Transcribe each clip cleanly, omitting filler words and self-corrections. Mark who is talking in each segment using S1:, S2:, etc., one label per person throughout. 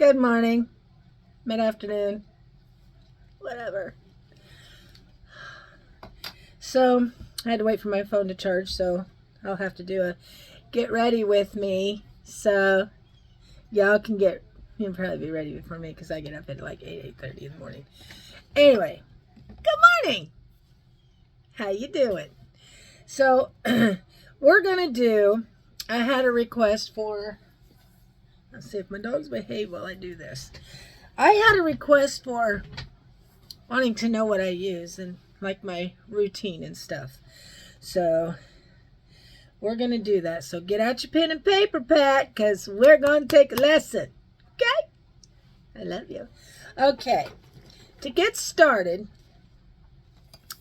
S1: Good morning, mid-afternoon, whatever. So, I had to wait for my phone to charge, so I'll have to do a get ready with me. So, y'all can you'll probably be ready before me because I get up at like 8:30 in the morning. Anyway, good morning. How you doing? So, we're going to do, I had a request for, let's see if my dogs behave while I do this. I had a request for wanting to know what I use and like my routine and stuff. So we're going to do that. So get out your pen and paper, Pat, because we're going to take a lesson. Okay? I love you. Okay. To get started,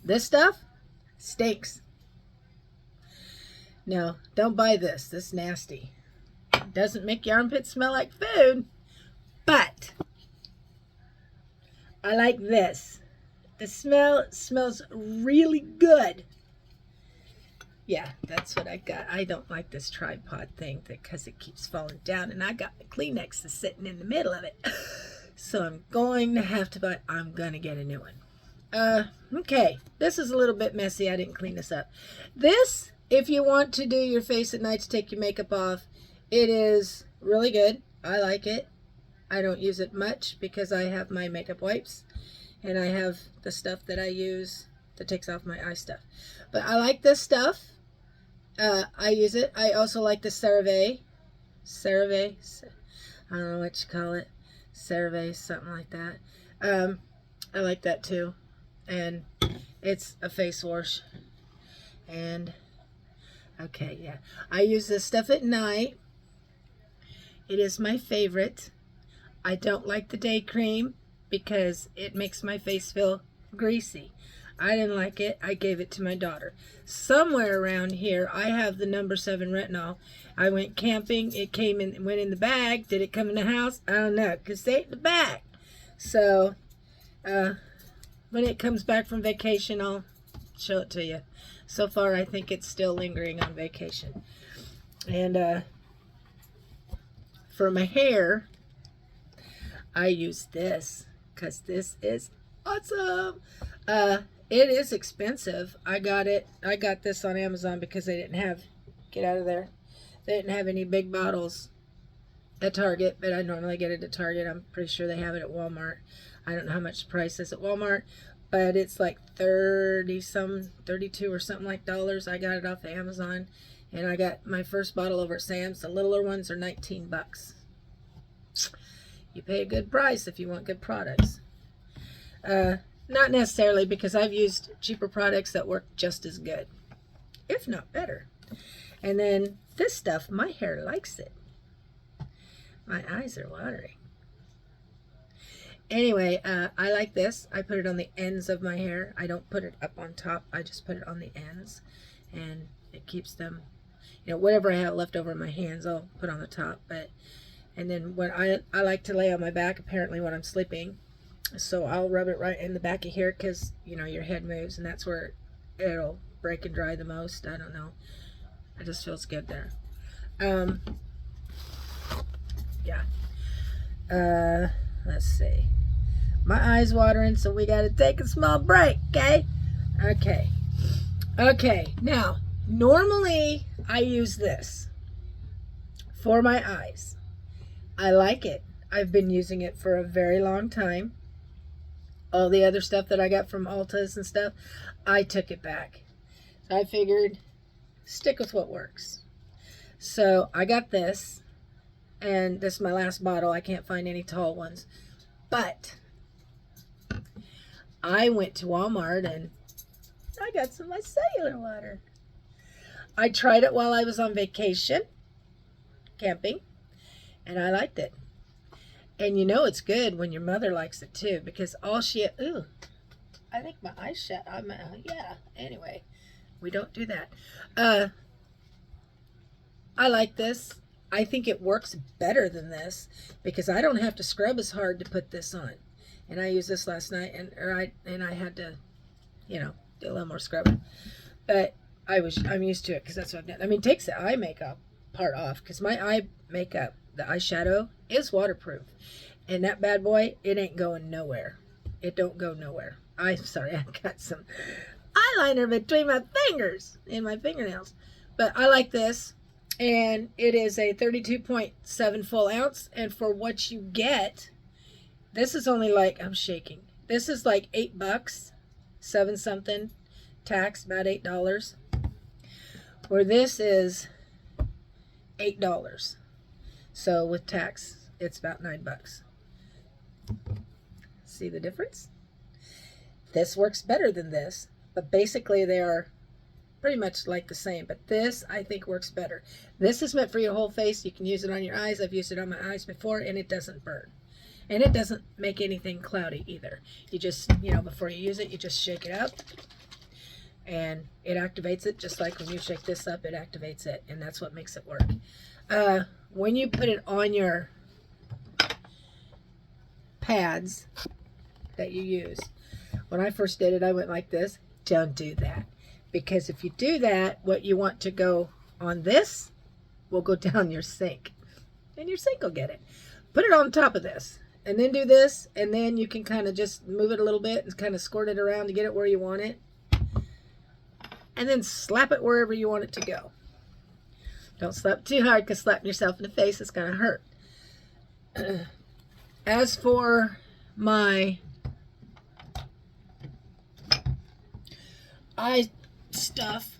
S1: this stuff stinks. No, don't buy this. This is nasty. It doesn't make your armpits smell like food, but I like this. The smell smells really good. Yeah, that's what I got. I don't like this tripod thing because it keeps falling down, and I got my Kleenex that's sitting in the middle of it. So I'm going to have to buy, I'm going to get a new one. Okay, this is a little bit messy. I didn't clean this up. This, if you want to do your face at night to take your makeup off, it is really good. I like it. I don't use it much because I have my makeup wipes. And I have the stuff that I use that takes off my eye stuff. But I like this stuff. I use it. I also like the CeraVe. CeraVe. I don't know what you call it. CeraVe, something like that. I like that too. And it's a face wash. And, okay, yeah. I use this stuff at night. It is my favorite. I don't like the day cream because it makes my face feel greasy. I didn't like it. I gave it to my daughter. Somewhere around here, I have the number 7 retinol. I went camping. It went in the bag. Did it come in the house? I don't know, because they ate the bag. So, when it comes back from vacation, I'll show it to you. So far, I think it's still lingering on vacation. And, for my hair, I use this because this is awesome. It is expensive. I got this on Amazon because they didn't have, get out of there. They didn't have any big bottles at Target, but I normally get it at Target. I'm pretty sure they have it at Walmart. I don't know how much the price is at Walmart, but it's like 32 or something like dollars. I got it off of Amazon, and I got my first bottle over at Sam's. The littler ones are 19 bucks. You pay a good price if you want good products. Not necessarily, because I've used cheaper products that work just as good, if not better. And then this stuff, my hair likes it. My eyes are watering. Anyway, I like this. I put it on the ends of my hair. I don't put it up on top. I just put it on the ends. And it keeps them, whatever I have left over in my hands, I'll put on the top. And then when I like to lay on my back, apparently, when I'm sleeping. So I'll rub it right in the back of here because, your head moves, and that's where it'll break and dry the most. I don't know. It just feels good there. Yeah. Let's see. My eye's watering, so we got to take a small break, okay? Okay. Now, normally I use this for my eyes. I like it. I've been using it for a very long time. All the other stuff that I got from Ulta's and stuff, I took it back. So I figured, stick with what works. So I got this, and this is my last bottle. I can't find any tall ones. But I went to Walmart, and I got some micellar water. I tried it while I was on vacation, camping, and I liked it. And it's good when your mother likes it too, because I think my eyes shut. Yeah, anyway, we don't do that. I like this. I think it works better than this because I don't have to scrub as hard to put this on. And I used this last night, and I had to, do a little more scrubbing. But I'm used to it because that's what I've done. I mean, it takes the eye makeup part off because my eye makeup the eyeshadow is waterproof. And that bad boy, it ain't going nowhere. It don't go nowhere. I'm sorry, I got some eyeliner between my fingers and my fingernails. But I like this. And it is a 32.7 full ounce. And for what you get, this is only like, I'm shaking. This is like $8, 7 something, tax, about $8. Where this is $8. So with tax, it's about $9. See the difference? This works better than this, but basically they are pretty much like the same, but this I think works better. This is meant for your whole face. You can use it on your eyes. I've used it on my eyes before, and it doesn't burn. And it doesn't make anything cloudy either. You just, before you use it, you just shake it up, and it activates it, just like when you shake this up, it activates it, and that's what makes it work. When you put it on your pads that you use, when I first did it, I went like this. Don't do that. Because if you do that, what you want to go on this will go down your sink. And your sink will get it. Put it on top of this. And then do this. And then you can kind of just move it a little bit and kind of squirt it around to get it where you want it. And then slap it wherever you want it to go. Don't slap too hard, because slapping yourself in the face is going to hurt. As for my eye stuff,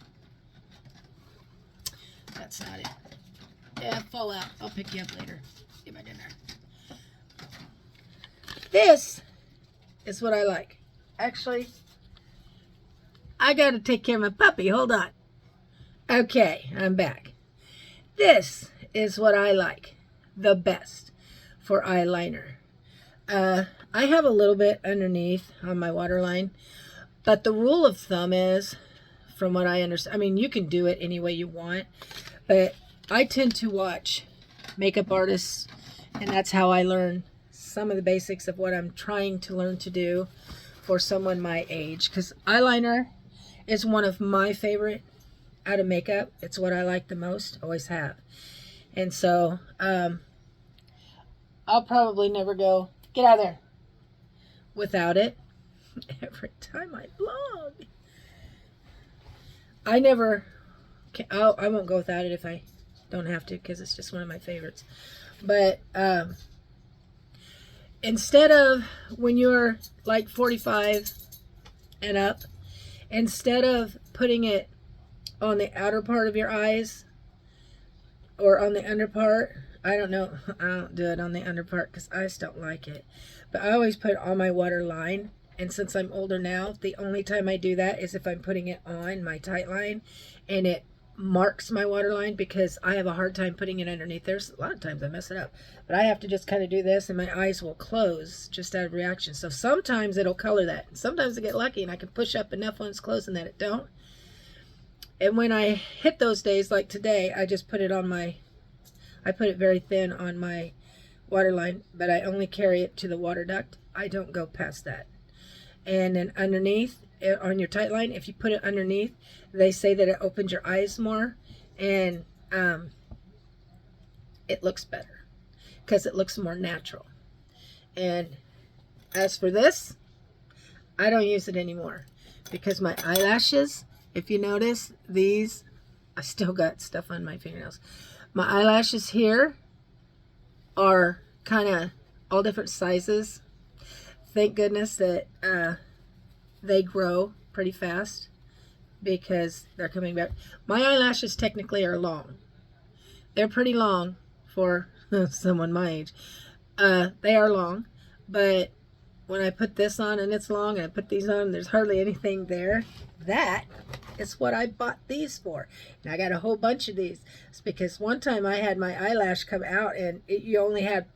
S1: that's not it. Yeah, fall out. I'll pick you up later. Get back in there. This is what I like. Actually, I gotta take care of my puppy. Hold on. Okay, I'm back. This is what I like the best for eyeliner. I have a little bit underneath on my waterline, but the rule of thumb is, from what I understand, I mean, you can do it any way you want, but I tend to watch makeup artists, and that's how I learn some of the basics of what I'm trying to learn to do for someone my age, because eyeliner is one of my favorite out of makeup. It's what I like the most, always have. And so I'll probably never go, get out of there, without it. Every time I vlog, I won't go without it if I don't have to, because it's just one of my favorites. But instead of, when you're like 45 and up, instead of putting it on the outer part of your eyes or on the under part, I don't know, I don't do it on the under part because I just don't like it, but I always put it on my waterline. And since I'm older now, the only time I do that is if I'm putting it on my tight line and it marks my waterline, because I have a hard time putting it underneath. There's a lot of times I mess it up, but I have to just kind of do this and my eyes will close just out of reaction. So sometimes it'll color that. Sometimes I get lucky and I can push up enough when it's closing that it don't. And when I hit those days like today, I just put it on I put it very thin on my waterline, but I only carry it to the water duct. I don't go past that. And then underneath, on your tight line, if you put it underneath, they say that it opens your eyes more, and it looks better because it looks more natural. And as for this, I don't use it anymore because my eyelashes, if you notice, these, I still got stuff on my fingernails. My eyelashes here are kind of all different sizes. Thank goodness that they grow pretty fast because they're coming back. My eyelashes technically are long. They're pretty long for someone my age. They are long, but when I put this on and it's long, and I put these on and there's hardly anything there, that is what I bought these for. And I got a whole bunch of these. It's because one time I had my eyelash come out and you only had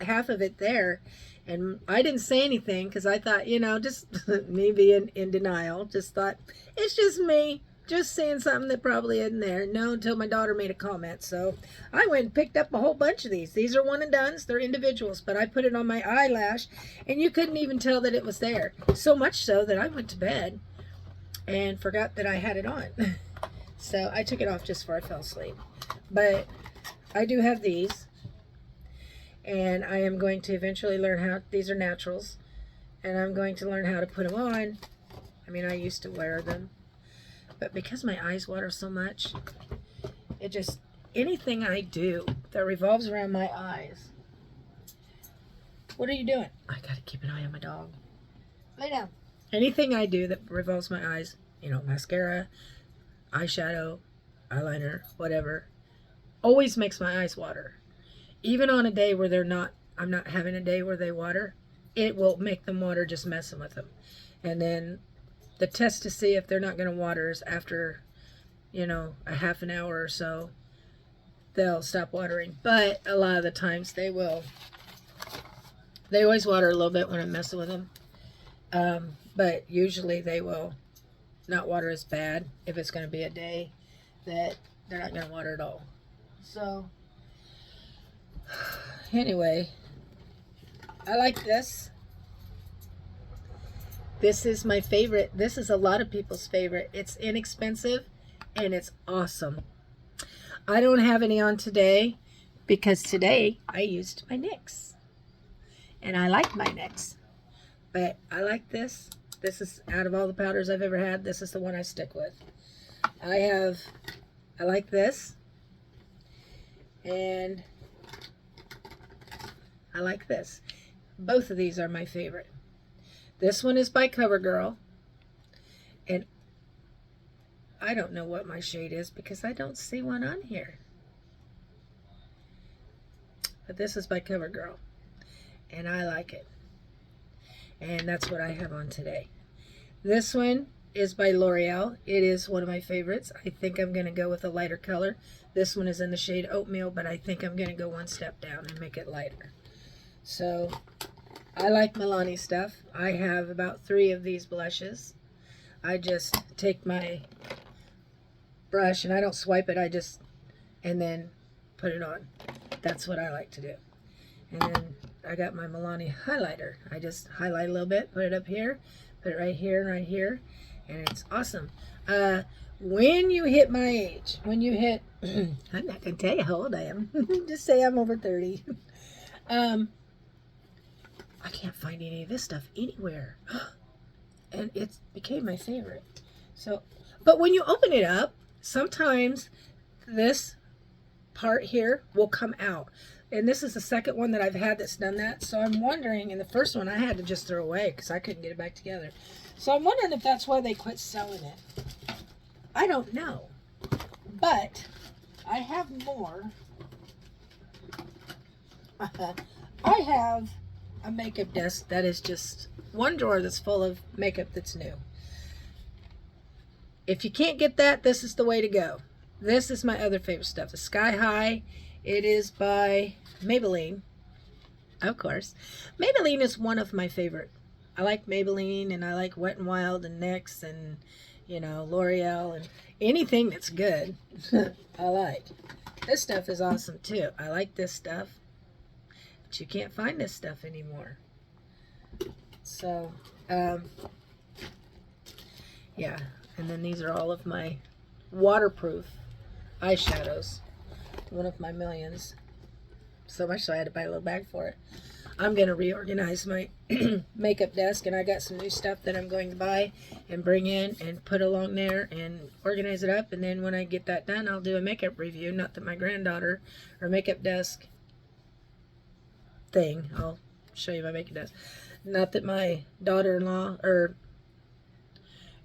S1: half of it there. And I didn't say anything because I thought, just me being in denial, just thought, it's just me, just saying something that probably isn't there. No, until my daughter made a comment. So I went and picked up a whole bunch of these. These are one and dones. They're individuals. But I put it on my eyelash, and you couldn't even tell that it was there. So much so that I went to bed and forgot that I had it on. So I took it off just before I fell asleep. But I do have these. And I am going to eventually learn how, these are naturals, and I'm going to learn how to put them on. I mean, I used to wear them, but because my eyes water so much, it just, anything I do that revolves around my eyes. What are you doing? I gotta keep an eye on my dog. Lay down. Anything I do that revolves my eyes, you know, mascara, eyeshadow, eyeliner, whatever, always makes my eyes water. Even on a day where I'm not having a day where they water, it will make them water just messing with them. And then the test to see if they're not going to water is after, you know, a half an hour or so, they'll stop watering. But a lot of the times they will. They always water a little bit when I'm messing with them. But usually they will not water as bad if it's going to be a day that they're not going to water at all. So, anyway, I like this. This is my favorite. This is a lot of people's favorite. It's inexpensive and it's awesome. I don't have any on today because today I used my NYX. And I like my NYX. But I like this. This is, out of all the powders I've ever had, this is the one I stick with. I like this. And I like this. Both of these are my favorite. This one is by CoverGirl. And I don't know what my shade is because I don't see one on here. But this is by CoverGirl. And I like it. And that's what I have on today. This one is by L'Oreal. It is one of my favorites. I think I'm going to go with a lighter color. This one is in the shade Oatmeal, but I think I'm going to go one step down and make it lighter. So, I like Milani stuff. I have about 3 of these blushes. I just take my brush and I don't swipe it. And then put it on. That's what I like to do. And then I got my Milani highlighter. I just highlight a little bit, put it up here, put it right here and right here, and it's awesome. When you hit my age, when you hit, I'm not going to tell you how old I am. Just say I'm over 30. I can't find any of this stuff anywhere. And it became my favorite. So, but when you open it up, sometimes this part here will come out. And this is the second one that I've had that's done that. So I'm wondering, and the first one I had to just throw away because I couldn't get it back together. So I'm wondering if that's why they quit selling it. I don't know. But I have more. I have a makeup desk that is just one drawer that's full of makeup that's new. If you can't get that, this is the way to go. This is my other favorite stuff. The Sky High. It is by Maybelline, of course. Maybelline is one of my favorite. I like Maybelline, and I like Wet n Wild and NYX and, you know, L'Oreal and anything that's good. I like. This stuff is awesome too. I like this stuff, but you can't find this stuff anymore. So, yeah. And then these are all of my waterproof eyeshadows. One of my millions. So much so I had to buy a little bag for it. I'm going to reorganize my makeup desk, and I got some new stuff that I'm going to buy and bring in and put along there and organize it up. And then when I get that done, I'll do a makeup review. Not that my granddaughter, or makeup desk thing, I'll show you my makeup desk. Not that my daughter-in-law or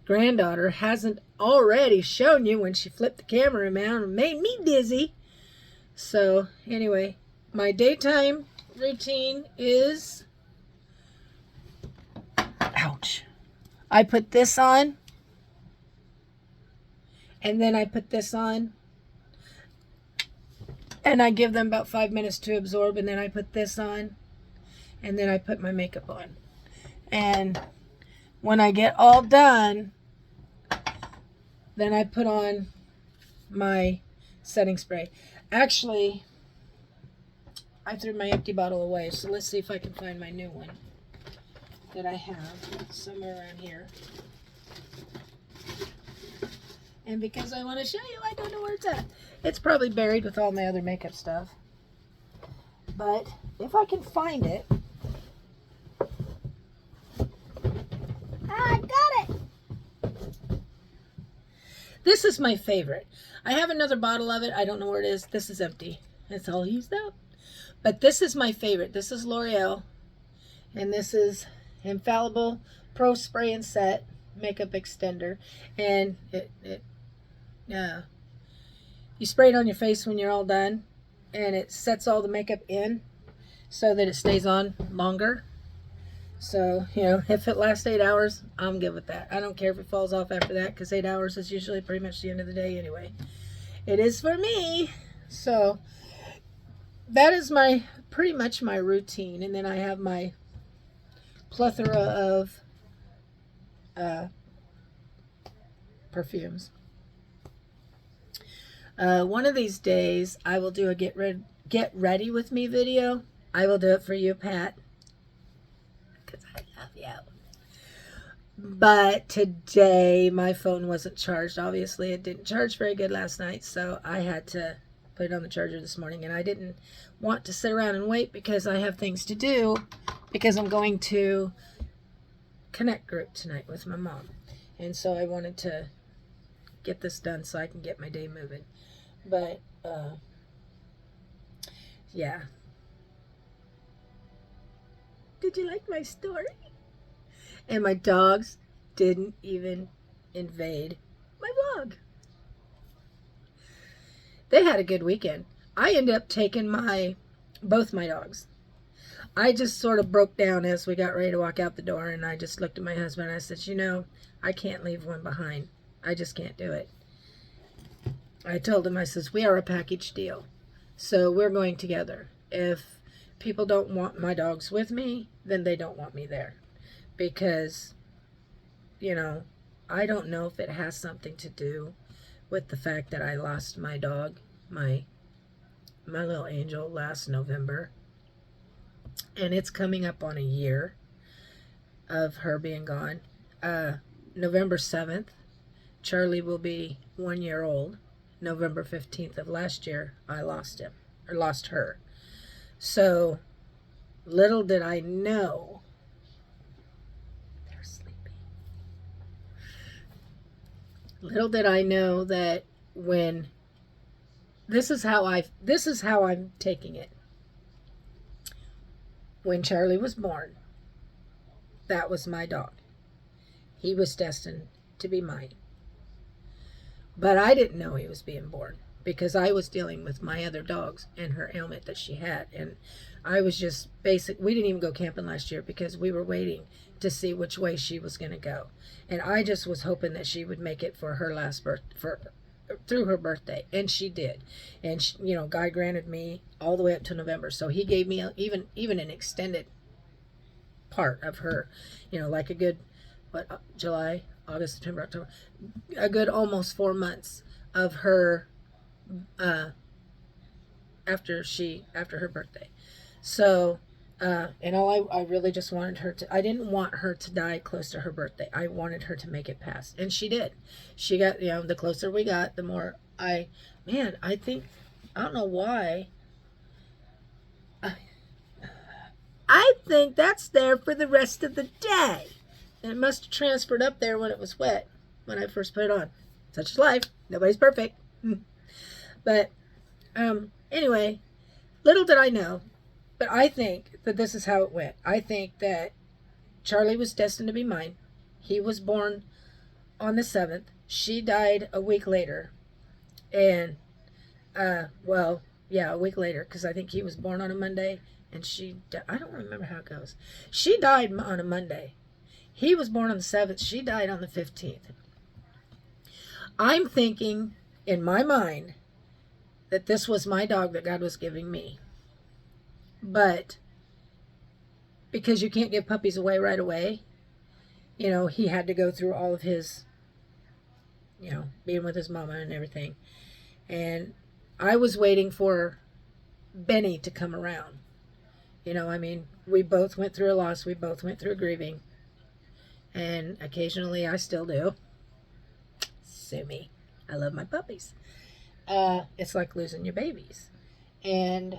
S1: granddaughter hasn't already shown you when she flipped the camera around and made me dizzy. So, anyway, my daytime routine is, ouch, I put this on, and then I put this on, and I give them about 5 minutes to absorb, and then I put this on, and then I put my makeup on. And when I get all done, then I put on my setting spray. Actually, I threw my empty bottle away, so let's see if I can find my new one that I have somewhere around here. And because I want to show you, I don't know where it's at. It's probably buried with all my other makeup stuff. But if I can find it. I got it. This is my favorite. I have another bottle of it. I don't know where it is. This is empty. It's all used up. But this is my favorite. This is L'Oreal. And this is Infallible Pro Spray and Set Makeup Extender. And you spray it on your face when you're all done. And it sets all the makeup in so that it stays on longer. So, you know, if it lasts 8 hours, I'm good with that. I don't care if it falls off after that, because 8 hours is usually pretty much the end of the day anyway. It is for me. So, that is my pretty much my routine. And then I have my plethora of perfumes. One of these days, I will do a get ready with me video. I will do it for you, Pat. I love you. But today my phone wasn't charged. Obviously it didn't charge very good last night, so I had to put it on the charger this morning, and I didn't want to sit around and wait because I have things to do, because I'm going to Connect group tonight with my mom, and so I wanted to get this done so I can get my day moving. But yeah. Did you like my story? And my dogs didn't even invade my vlog. They had a good weekend. I ended up taking both my dogs. I just sort of broke down as we got ready to walk out the door, and I just looked at my husband and I said, you know, I can't leave one behind. I just can't do it. I told him, I says, we are a package deal. So we're going together. If people don't want my dogs with me, then they don't want me there. Because, you know, I don't know if it has something to do with the fact that I lost my dog, my little angel, last November. And it's coming up on a year of her being gone. November 7th, Charlie will be 1 year old. November 15th of last year, I lost him, or lost her. So, little did I know, they're sleeping. Little did I know that when, this is how I'm taking it. When Charlie was born, that was my dog. He was destined to be mine. But I didn't know he was being born, because I was dealing with my other dogs and her ailment that she had. And I was just we didn't even go camping last year because we were waiting to see which way she was going to go. And I just was hoping that she would make it for her through her birthday. And she did. And she, you know, God granted me all the way up to November. So he gave me even an extended part of her, you know, like a good, July, August, September, October, a good almost 4 months of her after her birthday. So and all I really just wanted her to, I didn't want her to die close to her birthday. I wanted her to make it past, and she did. She got, you know, the closer we got, the more I think, I don't know why, I think that's there for the rest of the day. And it must have transferred up there when it was wet, when I first put it on. Such is life. Nobody's perfect. But anyway, little did I know, but I think that this is how it went. I think that Charlie was destined to be mine. He was born on the 7th. She died a week later. And, well, yeah, a week later, because I think he was born on a Monday, and I don't remember how it goes. She died on a Monday. He was born on the 7th. She died on the 15th. I'm thinking, in my mind, that this was my dog that God was giving me. But because you can't give puppies away right away, you know, he had to go through all of his, you know, being with his mama and everything. And I was waiting for Benny to come around. You know, I mean, we both went through a loss. We both went through grieving. And occasionally I still do. Sue me. I love my puppies. It's like losing your babies. And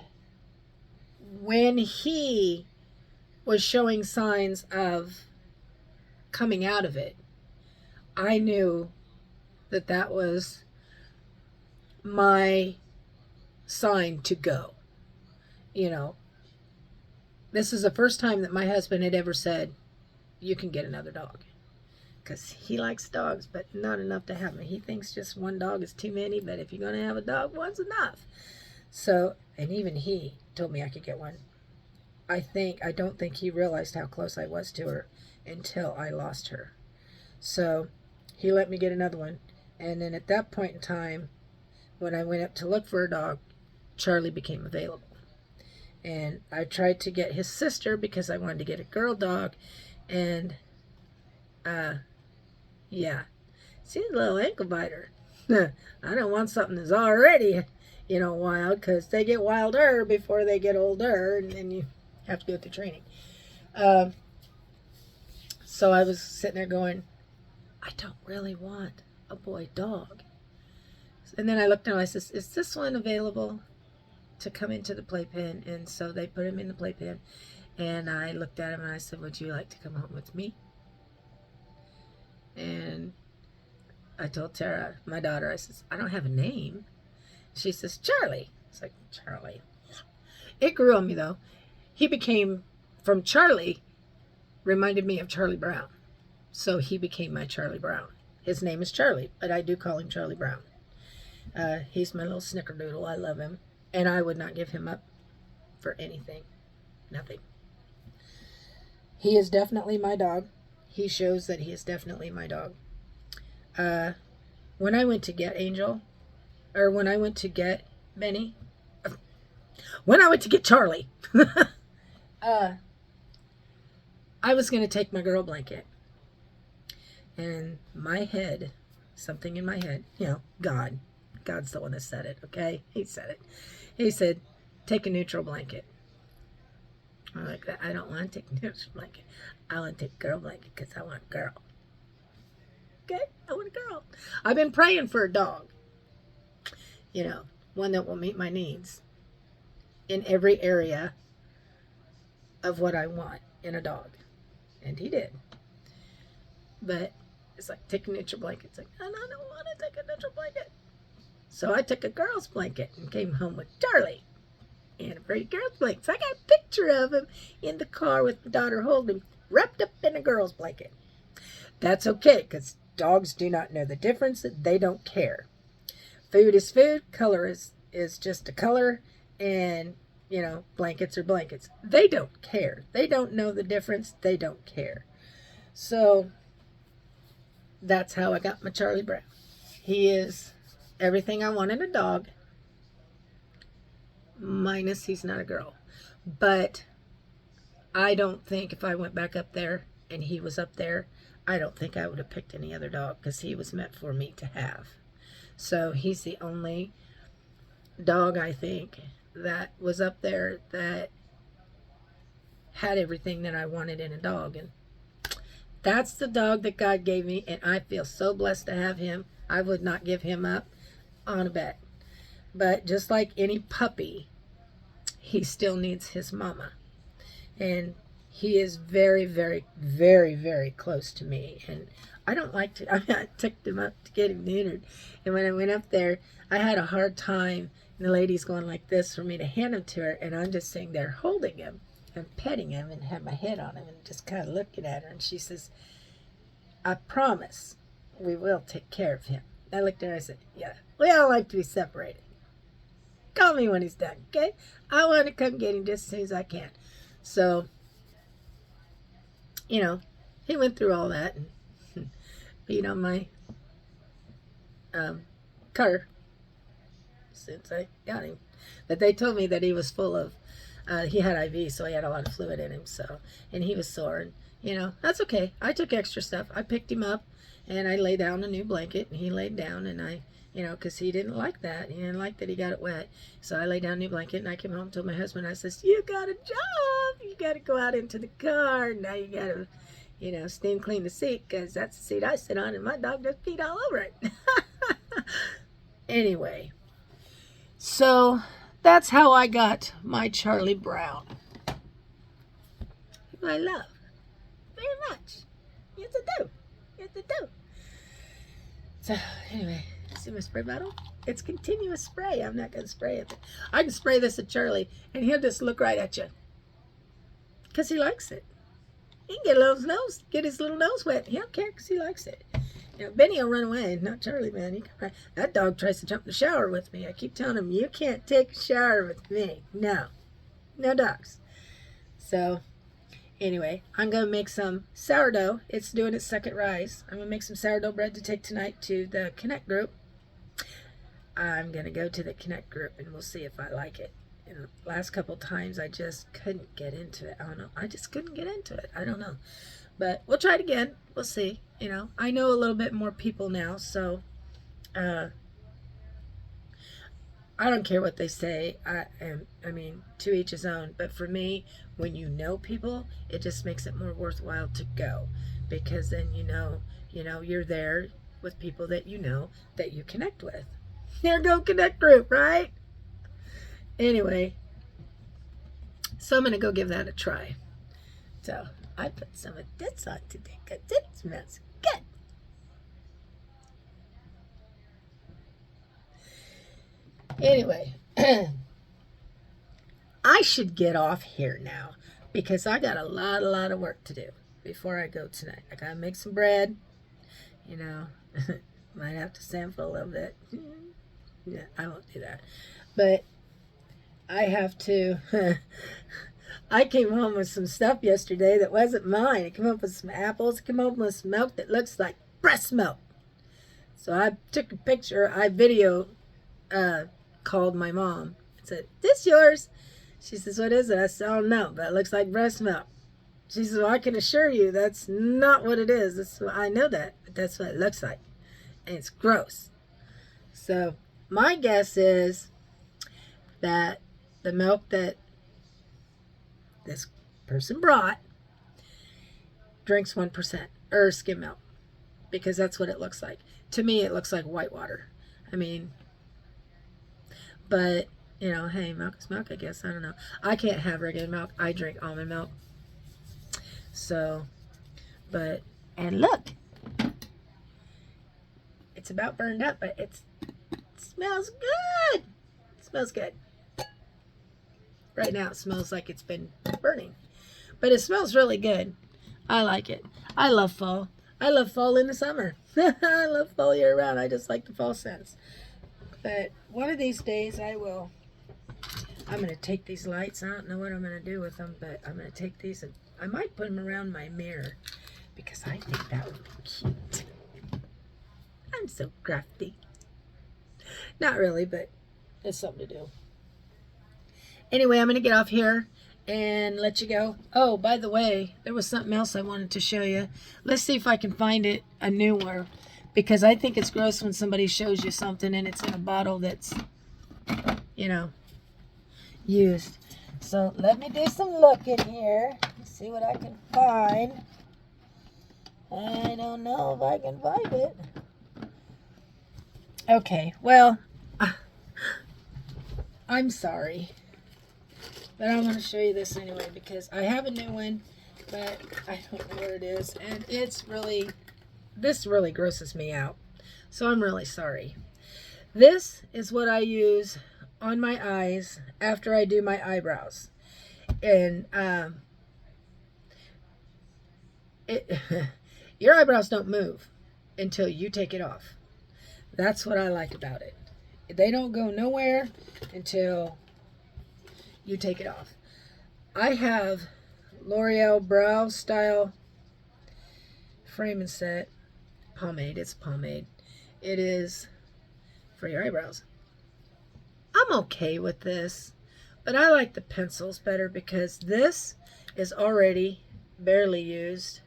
S1: when he was showing signs of coming out of it, I knew that that was my sign to go. You know, this is the first time that my husband had ever said, you can get another dog. Because he likes dogs, but not enough to have me. He thinks just one dog is too many, but if you're going to have a dog, one's enough. So, and even he told me I could get one. I don't think he realized how close I was to her until I lost her. So he let me get another one. And then at that point in time, when I went up to look for a dog, Charlie became available. And I tried to get his sister because I wanted to get a girl dog. And, yeah. She's a little ankle biter. I don't want something that's already, wild, because they get wilder before they get older, and then you have to go through training. So I was sitting there going, I don't really want a boy dog. And then I looked and I said, is this one available to come into the playpen? And so they put him in the playpen. And I looked at him and I said, would you like to come home with me? And I told Tara, my daughter, I says, I don't have a name. She says, Charlie. It's like, Charlie. It grew on me, though. He became, from Charlie, reminded me of Charlie Brown. So he became my Charlie Brown. His name is Charlie, but I do call him Charlie Brown. He's my little snickerdoodle. I love him. And I would not give him up for anything. Nothing. He is definitely my dog. He shows that he is definitely my dog. When I went to get Angel, or when I went to get Benny, when I went to get Charlie, I was going to take my girl blanket. And my head, something in my head, God's the one that said it, okay? He said it. He said, take a neutral blanket. I'm like, I don't want to take a neutral blanket. I want to take a girl blanket because I want a girl. Okay? I want a girl. I've been praying for a dog. One that will meet my needs in every area of what I want in a dog. And he did. But it's like, take a neutral blanket. It's like, I don't want to take a neutral blanket. So I took a girl's blanket and came home with Charlie and a pretty girl's blanket. So I got a picture of him in the car with my daughter holding him, wrapped up in a girl's blanket. That's okay, because dogs do not know the difference. They don't care. Food is food. Color is just a color. And, blankets are blankets. They don't care. They don't know the difference. They don't care. So that's how I got my Charlie Brown. He is everything I want in a dog, minus he's not a girl. But I don't think if I went back up there and he was up there, I don't think I would have picked any other dog, because he was meant for me to have. So he's the only dog, I think, that was up there that had everything that I wanted in a dog. And that's the dog that God gave me, and I feel so blessed to have him. I would not give him up on a bet. But just like any puppy, he still needs his mama. And he is very, very, very, very close to me. And I don't like to, I took him up to get him neutered. And when I went up there, I had a hard time. And the lady's going like this for me to hand him to her. And I'm just sitting there holding him and petting him and have my head on him and just kind of looking at her. And she says, I promise we will take care of him. I looked at her and I said, yeah, we all like to be separated. Call me when he's done, okay? I want to come get him just as soon as I can. So, he went through all that and beat on my car since I got him. But they told me that he was full of, he had IV, so he had a lot of fluid in him. So, and he was sore. And, that's okay. I took extra stuff. I picked him up and I laid down a new blanket and he laid down and I, because he didn't like that. He didn't like that he got it wet. So I laid down a new blanket and I came home and told my husband, I says, you got a job. You got to go out into the car. Now you got to, steam clean the seat, because that's the seat I sit on and my dog just peed all over it. Anyway, so that's how I got my Charlie Brown, who I love very much. Yes, I do. Yes, I do. So, anyway, see my spray bottle? It's continuous spray. I'm not going to spray it. I can spray this at Charlie, and he'll just look right at you. Because he likes it. He can get his little nose wet. He don't care because he likes it. You know, Benny will run away, not Charlie, man. That dog tries to jump in the shower with me. I keep telling him, you can't take a shower with me. No. No dogs. So, anyway, I'm going to make some sourdough. It's doing its second rise. I'm going to make some sourdough bread to take tonight to the Connect group. I'm going to go to the Connect group, and we'll see if I like it. And the last couple times, I just couldn't get into it. I don't know. I just couldn't get into it. I don't know. But we'll try it again. We'll see. You know, I know a little bit more people now, so I don't care what they say. I mean, to each his own. But for me, when you know people, it just makes it more worthwhile to go, because then you know you're there with people that you know that you connect with. There go Connect group, right? Anyway, so I'm gonna go give that a try. So I put some of this on today because it smells good. Anyway, I should get off here now because I got a lot of work to do before I go tonight. I gotta make some bread, you know. Might have to sample a little bit. Yeah, I won't do that. But I have to. I came home with some stuff yesterday that wasn't mine. I came up with some apples. I came home with some milk that looks like breast milk. So I took a picture. I called my mom. I said, "This yours?" She says, "What is it?" I said, "Oh no, but it looks like breast milk." She says, "Well, I can assure you that's not what it is. I know that, but that's what it looks like. And it's gross." So my guess is that the milk that this person brought drinks 1% or skim milk, because that's what it looks like. To me, it looks like white water. I mean, but you know, hey, milk is milk, I guess. I don't know. I can't have regular milk. I drink almond milk. So, but, and look, it's about burned up, but it smells good. It smells good. Right now it smells like it's been burning, but it smells really good. I like it. I love fall. I love fall in the summer. I love fall year round. I just like the fall scents. But one of these days I'm going to take these lights. I don't know what I'm going to do with them, but I'm going to take these and I might put them around my mirror because I think that would be cute. I'm so crafty. Not really, but it's something to do. Anyway, I'm going to get off here and let you go. Oh, by the way, there was something else I wanted to show you. Let's see if I can find it a newer, because I think it's gross when somebody shows you something and it's in a bottle that's, you know, used. So let me do some looking here. See what I can find. I don't know if I can find it. Okay, well, I'm sorry. But I'm going to show you this anyway because I have a new one, but I don't know where it is. And this really grosses me out. So I'm really sorry. This is what I use on my eyes after I do my eyebrows. And your eyebrows don't move until you take it off. That's what I like about it. They don't go nowhere until you take it off. I have L'Oreal Brow Style Frame and Set pomade. It's pomade. It is for your eyebrows. I'm okay with this, but I like the pencils better because this is already barely used.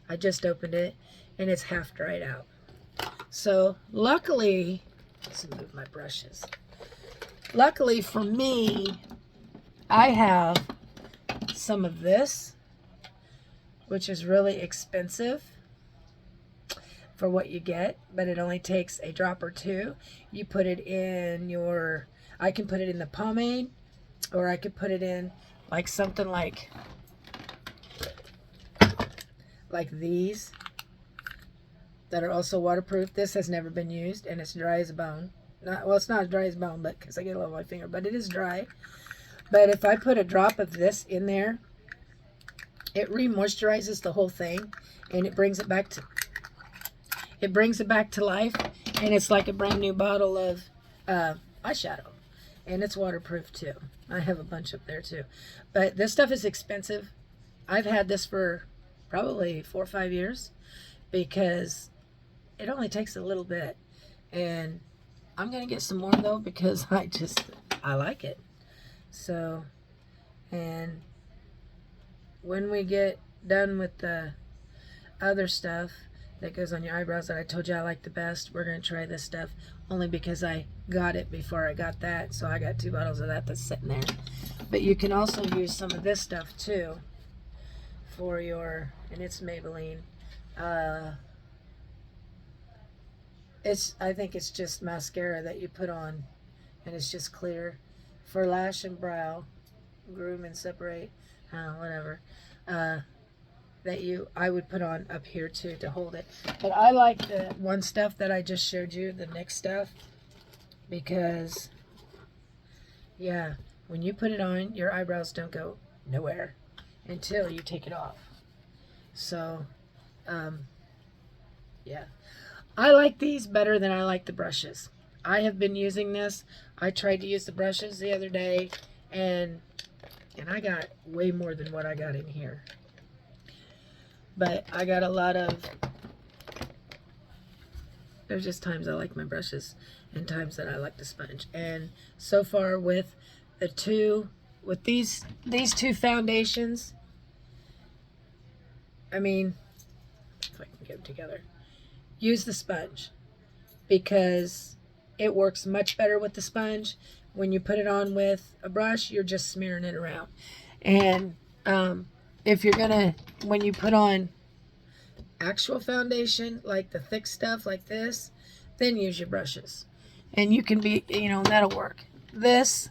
S1: I just opened it and it's half dried out. So luckily, let's move my brushes. Luckily for me, I have some of this, which is really expensive for what you get, but it only takes a drop or two. You put it in your I can put it in the pomade, or I could put it in like something like these that are also waterproof. This has never been used, and it's dry as a bone. Not, well, it's not as dry as a bone, but because I get it on my finger, but it is dry. But if I put a drop of this in there, it re-moisturizes the whole thing, and it brings it back to life, and it's like a brand new bottle of eyeshadow, and it's waterproof too. I have a bunch up there too, but this stuff is expensive. I've had this for probably 4 or 5 years because it only takes a little bit, and I'm gonna get some more though because I like it. So, and when we get done with the other stuff that goes on your eyebrows that I told you I like the best, we're going to try this stuff only because I got it before I got that. So I got 2 bottles of that that's sitting there. But you can also use some of this stuff too for your, and it's Maybelline. I think it's just mascara that you put on, and it's just clear for lash and brow, groom and separate, whatever. That I would put on up here too to hold it. But I like the one stuff that I just showed you, the NYX stuff, because yeah, when you put it on, your eyebrows don't go nowhere until you take it off. So yeah, I like these better than I like the brushes. I have been using this. I tried to use the brushes the other day, and I got way more than what I got in here. But I got a lot of, there's just times I like my brushes and times that I like the sponge. And so far with these 2 foundations, I mean, if I can get them together, use the sponge because it works much better with the sponge. When you put it on with a brush, you're just smearing it around. And if you're gonna, when you put on actual foundation, like the thick stuff like this, then use your brushes. And you can be, that'll work. This,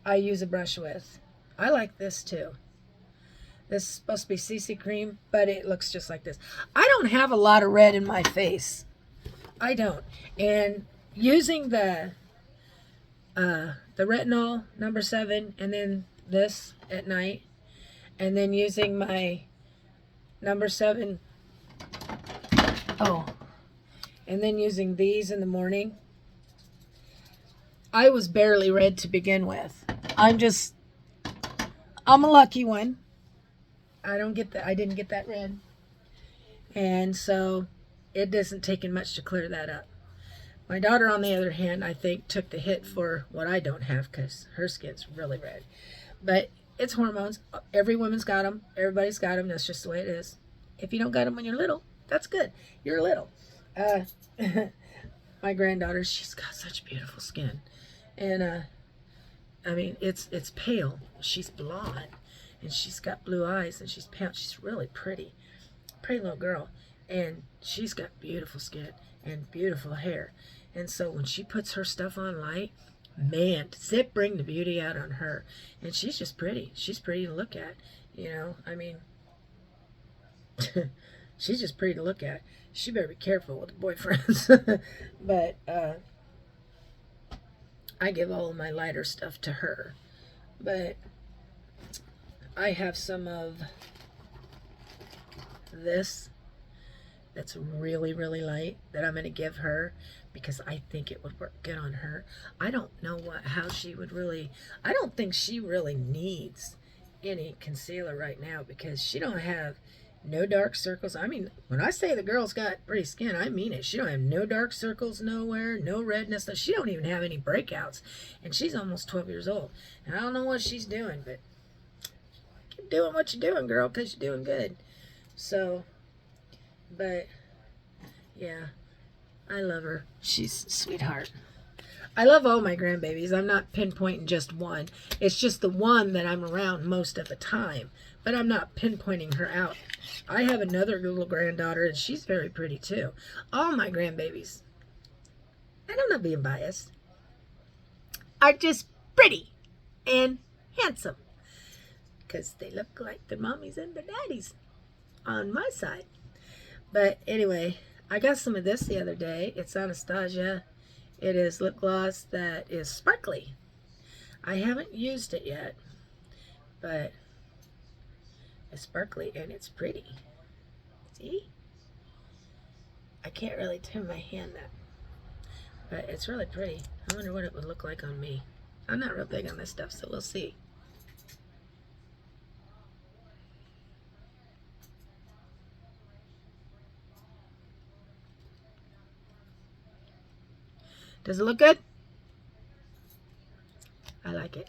S1: I use a brush with. I like this too. This is supposed to be CC cream, but it looks just like this. I don't have a lot of red in my face. I don't. And using the retinol number 7, and then this at night, and then using my number 7, and then using these in the morning, I was barely red to begin with. I'm a lucky one. I didn't get that red. And so it doesn't take much to clear that up. My daughter, on the other hand, I think took the hit for what I don't have because her skin's really red. But it's hormones. Every woman's got them. Everybody's got them. That's just the way it is. If you don't got them when you're little, that's good. You're little. My granddaughter, she's got such beautiful skin. And, I mean, it's pale. She's blonde. And she's got blue eyes. And she's pale. She's really pretty. Pretty little girl. And she's got beautiful skin and beautiful hair. And so when she puts her stuff on light, man, does it bring the beauty out on her. And she's just pretty. She's pretty to look at. I mean, she's just pretty to look at. She better be careful with the boyfriends. But I give all of my lighter stuff to her. But I have some of this that's really, really light that I'm going to give her because I think it would work good on her. I don't know how she would really, I don't think she really needs any concealer right now because she don't have no dark circles. I mean, when I say the girl's got pretty skin, I mean it. She don't have no dark circles nowhere, no redness. She don't even have any breakouts. And she's almost 12 years old. And I don't know what she's doing, but keep doing what you're doing, girl, because you're doing good. So, but, yeah, I love her. She's a sweetheart. I love all my grandbabies. I'm not pinpointing just one. It's just the one that I'm around most of the time. But I'm not pinpointing her out. I have another little granddaughter, and she's very pretty, too. All my grandbabies. And I'm not being biased. are just pretty and handsome because they look like their mommies and their daddies on my side. But anyway, I got some of this the other day. It's Anastasia. It is lip gloss that is sparkly. I haven't used it yet, but it's sparkly and it's pretty. See? I can't really turn my hand up, but it's really pretty. I wonder what it would look like on me. I'm not real big on this stuff, so we'll see. Does it look good? I like it.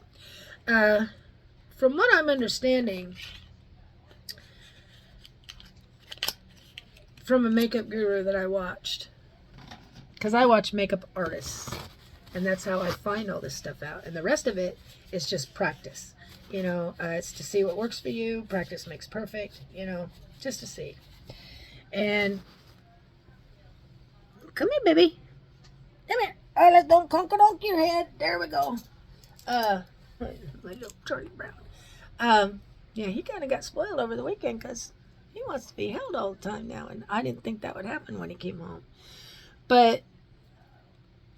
S1: From what I'm understanding from a makeup guru that I watched, because I watch makeup artists, and that's how I find all this stuff out. And the rest of it is just practice. You know, it's to see what works for you. Practice makes perfect, you know, just to see. And come here, baby. Come here. Oh, let's don't conk your head. There we go. My little Charlie Brown. Yeah, he kind of got spoiled over the weekend because he wants to be held all the time now, and I didn't think that would happen when he came home. But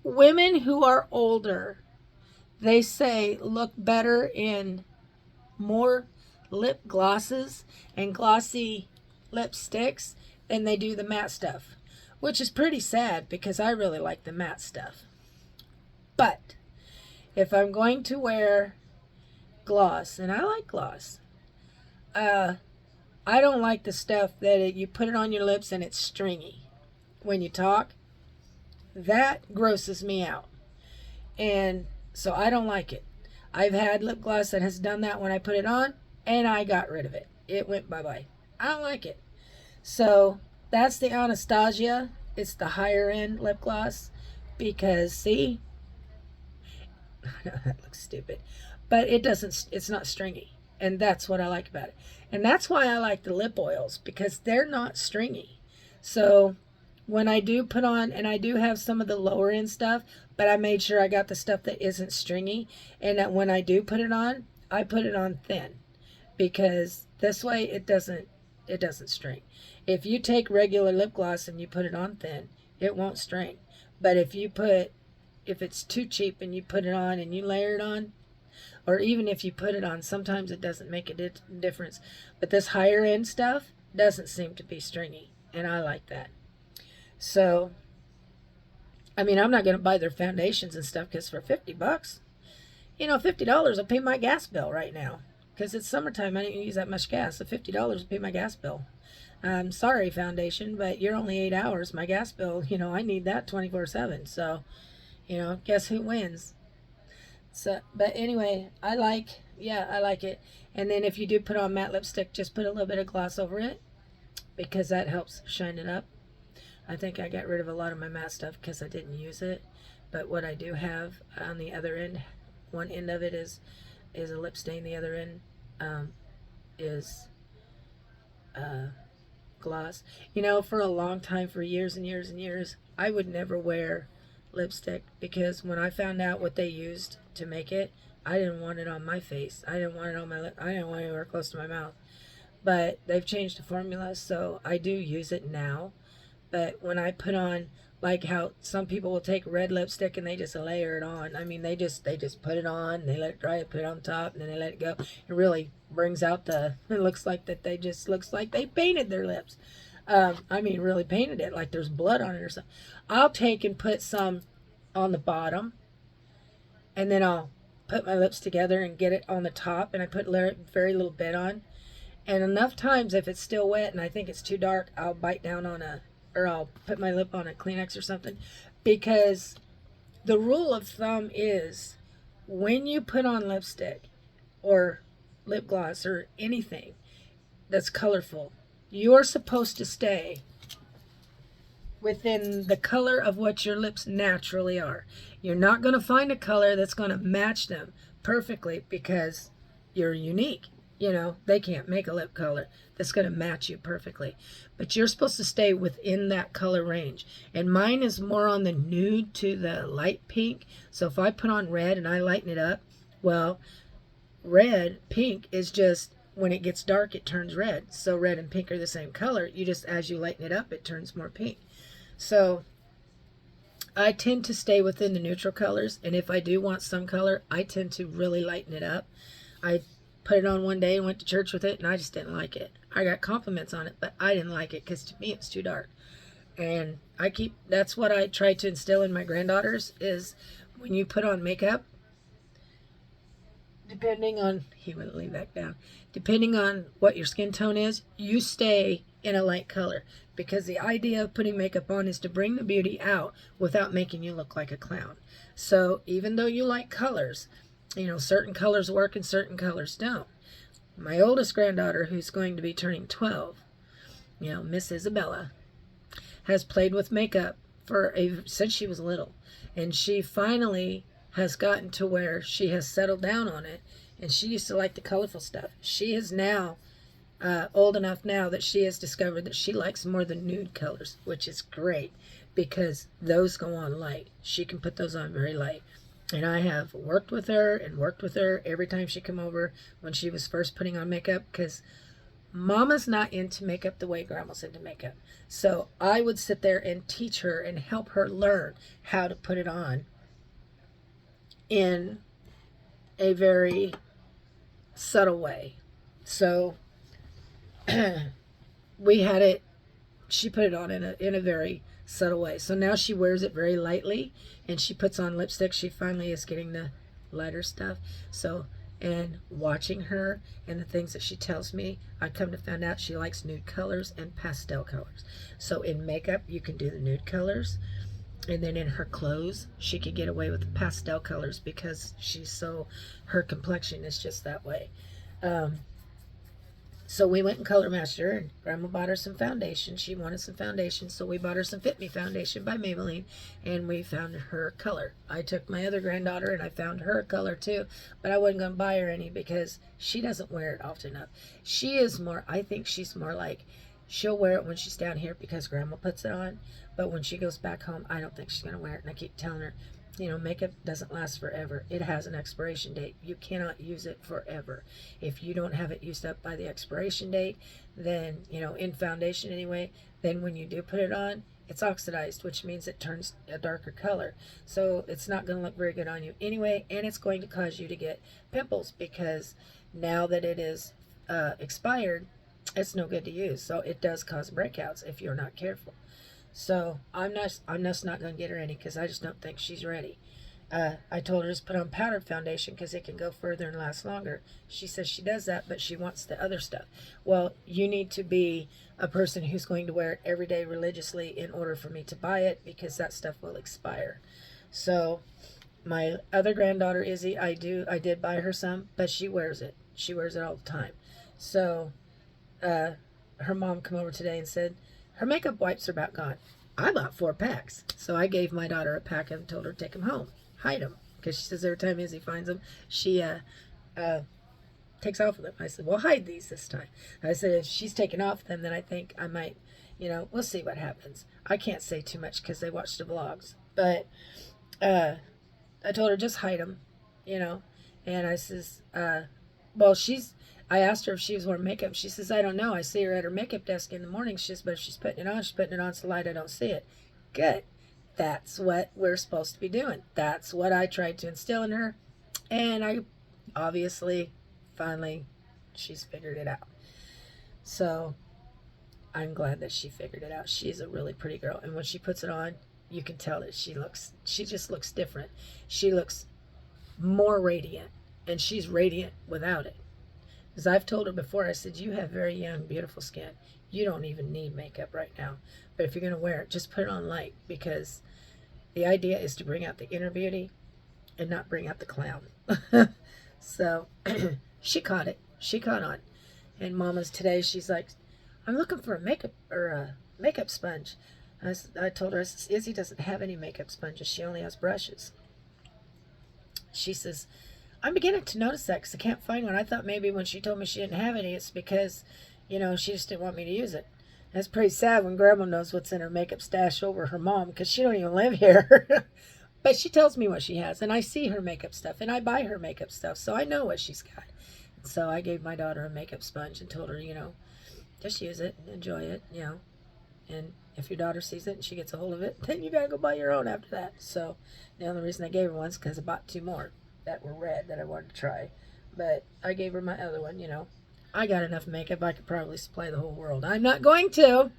S1: women who are older, they say look better in more lip glosses and glossy lipsticks than they do the matte stuff, which is pretty sad because I really like the matte stuff. But if I'm going to wear gloss, and I like gloss, I don't like the stuff that you put it on your lips and it's stringy when you talk. That grosses me out. And so I don't like it. I've had lip gloss that has done that when I put it on, and I got rid of it. It went bye-bye. I don't like it. So that's the Anastasia. It's the higher end lip gloss because, see, that looks stupid, but it's not stringy. And that's what I like about it. And that's why I like the lip oils, because they're not stringy. So when I do put on, and I do have some of the lower end stuff, but I made sure I got the stuff that isn't stringy. And that when I do put it on, I put it on thin, because this way it doesn't string. If you take regular lip gloss and you put it on thin, it won't string. But if it's too cheap and you put it on and you layer it on, or even if you put it on, sometimes it doesn't make a difference. But this higher end stuff doesn't seem to be stringy, and I like that. So, I mean, I'm not going to buy their foundations and stuff, because for $50, you know, $50 will pay my gas bill right now. Because it's summertime, I don't use that much gas, so $50 will pay my gas bill. I'm sorry, foundation, but you're only 8 hours. My gas bill, you know, I need that 24/7. So, you know, guess who wins? So, but anyway, I like it. And then if you do put on matte lipstick, just put a little bit of gloss over it, because that helps shine it up. I think I got rid of a lot of my matte stuff because I didn't use it. But what I do have on the other end, one end of it is a lip stain. The other end is gloss. You know, for a long time, for years and years and years, I would never wear lipstick, because when I found out what they used to make it, I didn't want it on my face. I didn't want it on my lip. I didn't want it anywhere close to my mouth. But they've changed the formula, so I do use it now. But when I put on, like how some people will take red lipstick and they just layer it on. I mean, they just put it on, they let it dry, put it on top, and then they let it go. It really brings out it looks like they painted their lips. I mean, really painted it, like there's blood on it or something. I'll take and put some on the bottom, and then I'll put my lips together and get it on the top, and I put very little bit on. And enough times, if it's still wet and I think it's too dark, I'll bite down on or I'll put my lip on a Kleenex or something. Because the rule of thumb is, when you put on lipstick or lip gloss or anything that's colorful, you're supposed to stay within the color of what your lips naturally are. You're not going to find a color that's going to match them perfectly, because you're unique. You know, they can't make a lip color that's going to match you perfectly. But you're supposed to stay within that color range. And mine is more on the nude to the light pink. So if I put on red and I lighten it up, well, pink is just, when it gets dark, it turns red. So red and pink are the same color. You just, as you lighten it up, it turns more pink. So I tend to stay within the neutral colors. And if I do want some color, I tend to really lighten it up. I put it on one day and went to church with it, and I just didn't like it. I got compliments on it, but I didn't like it because to me it's too dark. And that's what I try to instill in my granddaughters is when you put on makeup, he wouldn't leave that down, depending on what your skin tone is, you stay in a light color, because the idea of putting makeup on is to bring the beauty out without making you look like a clown. So even though you like colors, you know, certain colors work and certain colors don't. My oldest granddaughter, who's going to be turning 12, you know, Miss Isabella, has played with makeup since she was little. And she finally has gotten to where she has settled down on it. And she used to like the colorful stuff. She is now old enough now that she has discovered that she likes more the nude colors, which is great because those go on light. She can put those on very light. And I have worked with her every time she come over when she was first putting on makeup, because Mama's not into makeup the way Grandma's into makeup. So I would sit there and teach her and help her learn how to put it on in a very subtle way. So she put it on in a very subtle way. So now she wears it very lightly, and she puts on lipstick. She finally is getting the lighter stuff. So, and watching her and the things that she tells me, I come to find out she likes nude colors and pastel colors. So in makeup, you can do the nude colors. And then in her clothes, she could get away with the pastel colors because her complexion is just that way. So we went and color matched her, and Grandma bought her some foundation. She wanted some foundation, so we bought her some Fit Me foundation by Maybelline, and we found her color. I took my other granddaughter, and I found her color too, but I wasn't going to buy her any because she doesn't wear it often enough. I think she's more like, she'll wear it when she's down here because Grandma puts it on, but when she goes back home, I don't think she's going to wear it, and I keep telling her, you know, makeup doesn't last forever. It has an expiration date. You cannot use it forever. If you don't have it used up by the expiration date, then, you know, in foundation anyway, then when you do put it on, it's oxidized, which means it turns a darker color. So it's not going to look very good on you anyway, and it's going to cause you to get pimples because now that it is expired, it's no good to use. So it does cause breakouts if you're not careful. So I'm just not going to get her any because I just don't think she's ready. I told her to just put on powdered foundation because it can go further and last longer. She says she does that, but she wants the other stuff. Well, you need to be a person who's going to wear it every day religiously in order for me to buy it, because that stuff will expire. So my other granddaughter, Izzy, I did buy her some, but she wears it. She wears it all the time. So her mom came over today and said, her makeup wipes are about gone. I bought 4 packs. So I gave my daughter a pack and told her to take them home. Hide them. Because she says every time Izzy finds them, she takes off with them. I said, well, hide these this time. I said, if she's taking off them, then I think I might, you know, we'll see what happens. I can't say too much because they watch the vlogs. But I told her, just hide them, you know. And I says, I asked her if she was wearing makeup. She says, I don't know. I see her at her makeup desk in the morning. She says, but if she's putting it on so light I don't see it. Good. That's what we're supposed to be doing. That's what I tried to instill in her. And I obviously, finally, she's figured it out. So I'm glad that she figured it out. She's a really pretty girl. And when she puts it on, you can tell that she just looks different. She looks more radiant. And she's radiant without it. As I've told her before, I said, you have very young, beautiful skin. You don't even need makeup right now. But if you're going to wear it, just put it on light, because the idea is to bring out the inner beauty and not bring out the clown. So she caught it. She caught on. And Mama's today, she's like, I'm looking for a makeup sponge. I told her, Izzy doesn't have any makeup sponges. She only has brushes. She says, I'm beginning to notice that because I can't find one. I thought maybe when she told me she didn't have any, it's because, you know, she just didn't want me to use it. That's pretty sad when Grandma knows what's in her makeup stash over her mom because she don't even live here. But she tells me what she has, and I see her makeup stuff, and I buy her makeup stuff, so I know what she's got. So I gave my daughter a makeup sponge and told her, you know, just use it and enjoy it, you know. And if your daughter sees it and she gets a hold of it, then you gotta go buy your own after that. So the only reason I gave her one is because I bought 2 more that were red that I wanted to try. But I gave her my other one, you know. I got enough makeup, I could probably supply the whole world. I'm not going to,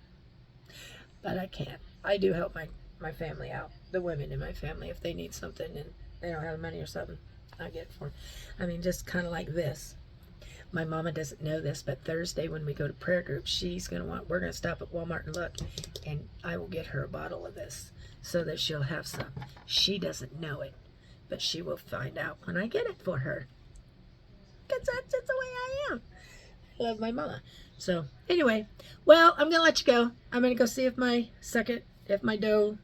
S1: but I can. I do help my family out, the women in my family, if they need something and they don't have the money or something, I get it for them. I mean, just kind of like this. My mama doesn't know this, but Thursday when we go to prayer group, we're gonna stop at Walmart and look, and I will get her a bottle of this so that she'll have some. She doesn't know it, but she will find out when I get it for her. Because that's just the way I am. I love my mama. So anyway, well, I'm gonna let you go. I'm gonna go see if my dough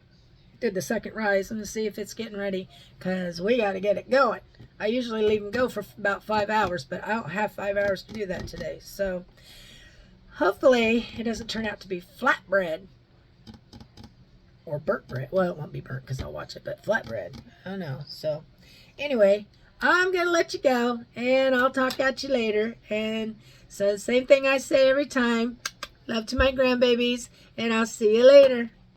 S1: did the second rise. I'm gonna see if it's getting ready because we got to get it going. I usually leave them go for about 5 hours, but I don't have 5 hours to do that today. So hopefully it doesn't turn out to be flatbread or burnt bread. Well, it won't be burnt because I'll watch it, but flatbread. I don't know. So anyway, I'm going to let you go, and I'll talk at you later. And so the same thing I say every time. Love to my grandbabies, and I'll see you later.